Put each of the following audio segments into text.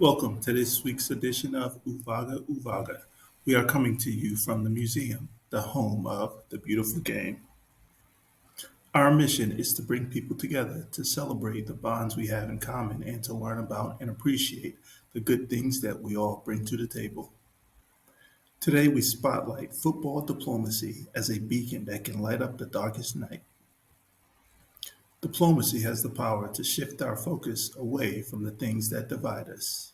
Welcome to this week's edition of Uvaga Uvaga. We are coming to you from the museum, the home of the beautiful game. Our mission is to bring people together to celebrate the bonds we have in common and to learn about and appreciate the good things that we all bring to the table. Today, we spotlight football diplomacy as a beacon that can light up the darkest night. Diplomacy has the power to shift our focus away from the things that divide us.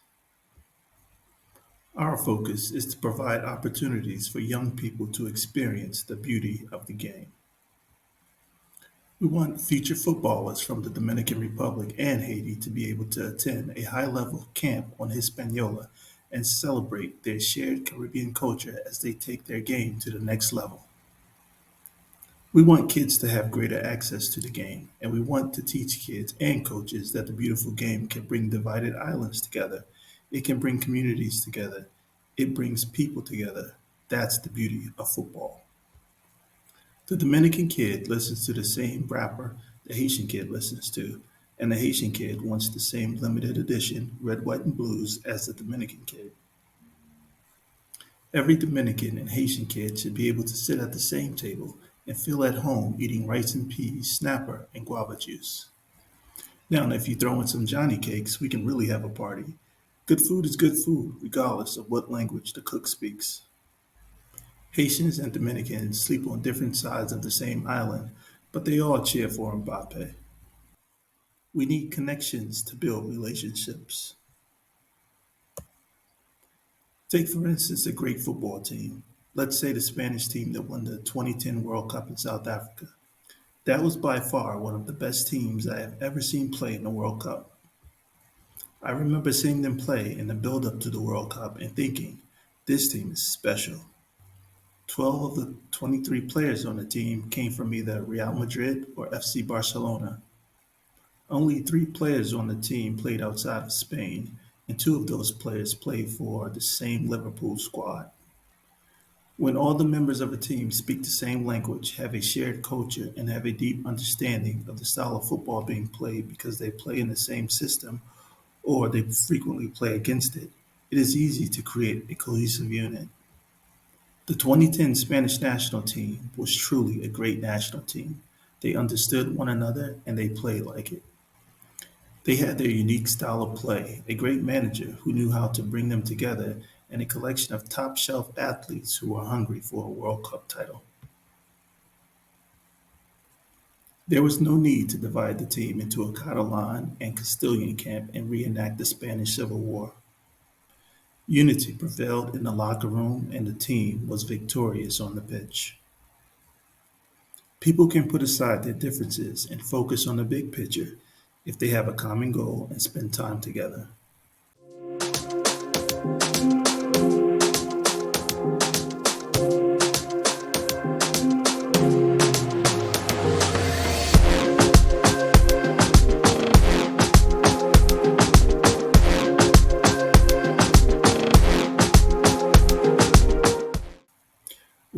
Our focus is to provide opportunities for young people to experience the beauty of the game. We want future footballers from the Dominican Republic and Haiti to be able to attend a high level camp on Hispaniola and celebrate their shared Caribbean culture as they take their game to the next level. We want kids to have greater access to the game, and we want to teach kids and coaches that the beautiful game can bring divided islands together. It can bring communities together. It brings people together. That's the beauty of football. The Dominican kid listens to the same rapper the Haitian kid listens to, and the Haitian kid wants the same limited edition red, white, and blues as the Dominican kid. Every Dominican and Haitian kid should be able to sit at the same table and feel at home eating rice and peas, snapper, and guava juice. Now, if you throw in some Johnny cakes, we can really have a party. Good food is good food, regardless of what language the cook speaks. Haitians and Dominicans sleep on different sides of the same island, but they all cheer for Mbappe. We need connections to build relationships. Take, for instance, a great football team. Let's say the Spanish team that won the 2010 World Cup in South Africa. That was by far one of the best teams I have ever seen play in the World Cup. I remember seeing them play in the build up to the World Cup and thinking, this team is special. 12 of the 23 players on the team came from either Real Madrid or FC Barcelona. Only three players on the team played outside of Spain, and two of those players played for the same Liverpool squad. When all the members of a team speak the same language, have a shared culture, and have a deep understanding of the style of football being played because they play in the same system or they frequently play against it, it is easy to create a cohesive unit. The 2010 Spanish national team was truly a great national team. They understood one another and they played like it. They had their unique style of play, a great manager who knew how to bring them together, and a collection of top shelf athletes who were hungry for a World Cup title. There was no need to divide the team into a Catalan and Castilian camp and reenact the Spanish Civil War. Unity prevailed in the locker room and the team was victorious on the pitch. People can put aside their differences and focus on the big picture if they have a common goal and spend time together.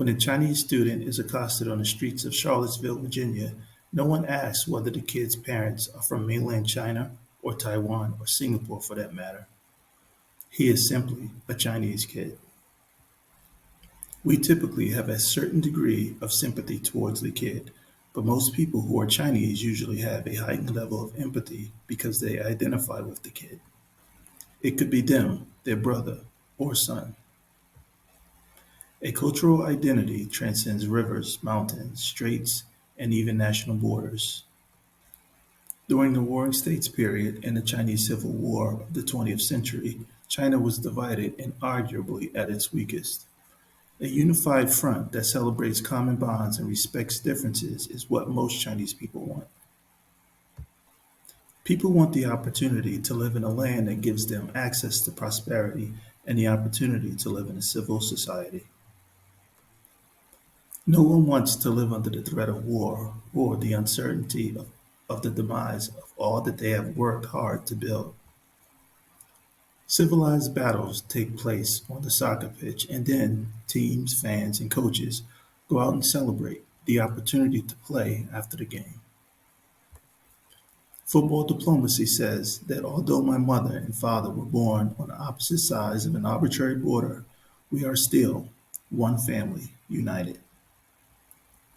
When a Chinese student is accosted on the streets of Charlottesville, Virginia, no one asks whether the kid's parents are from mainland China or Taiwan or Singapore for that matter. He is simply a Chinese kid. We typically have a certain degree of sympathy towards the kid, but most people who are Chinese usually have a heightened level of empathy because they identify with the kid. It could be them, their brother, or son. A cultural identity transcends rivers, mountains, straits, and even national borders. During the Warring States period and the Chinese Civil War of the 20th century, China was divided and arguably at its weakest. A unified front that celebrates common bonds and respects differences is what most Chinese people want. People want the opportunity to live in a land that gives them access to prosperity and the opportunity to live in a civil society. No one wants to live under the threat of war or the uncertainty of the demise of all that they have worked hard to build. Civilized battles take place on the soccer pitch, and then teams, fans, and coaches go out and celebrate the opportunity to play after the game. Football diplomacy says that although my mother and father were born on the opposite sides of an arbitrary border, we are still one family, united.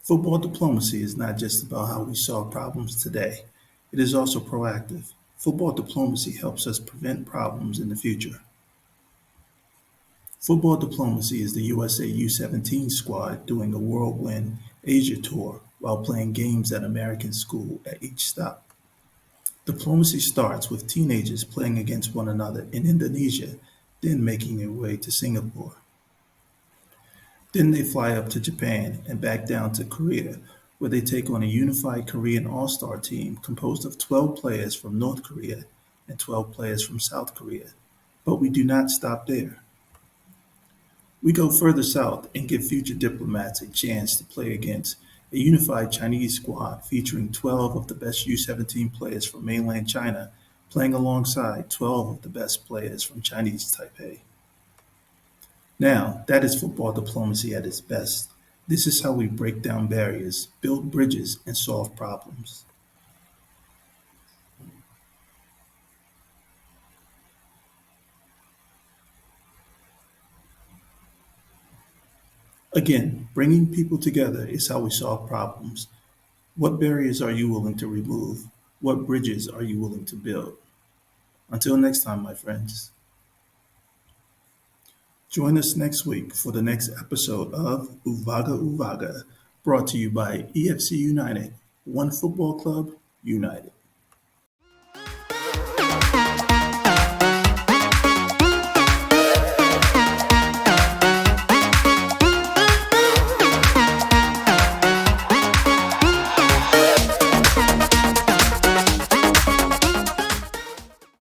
Football diplomacy is not just about how we solve problems today, it is also proactive. Football diplomacy helps us prevent problems in the future. Football diplomacy is the USA U17 squad doing a whirlwind Asia tour while playing games at American school at each stop. Diplomacy starts with teenagers playing against one another in Indonesia, then making their way to Singapore. Then they fly up to Japan and back down to Korea, where they take on a unified Korean all-star team composed of 12 players from North Korea and 12 players from South Korea. But we do not stop there. We go further south and give future diplomats a chance to play against a unified Chinese squad featuring 12 of the best U17 players from mainland China playing alongside 12 of the best players from Chinese Taipei. Now, that is football diplomacy at its best. This is how we break down barriers, build bridges, and solve problems. Again, bringing people together is how we solve problems. What barriers are you willing to remove? What bridges are you willing to build? Until next time, my friends, join us next week for the next episode of Uvaga Uvaga, brought to you by EFC United, One Football Club, United.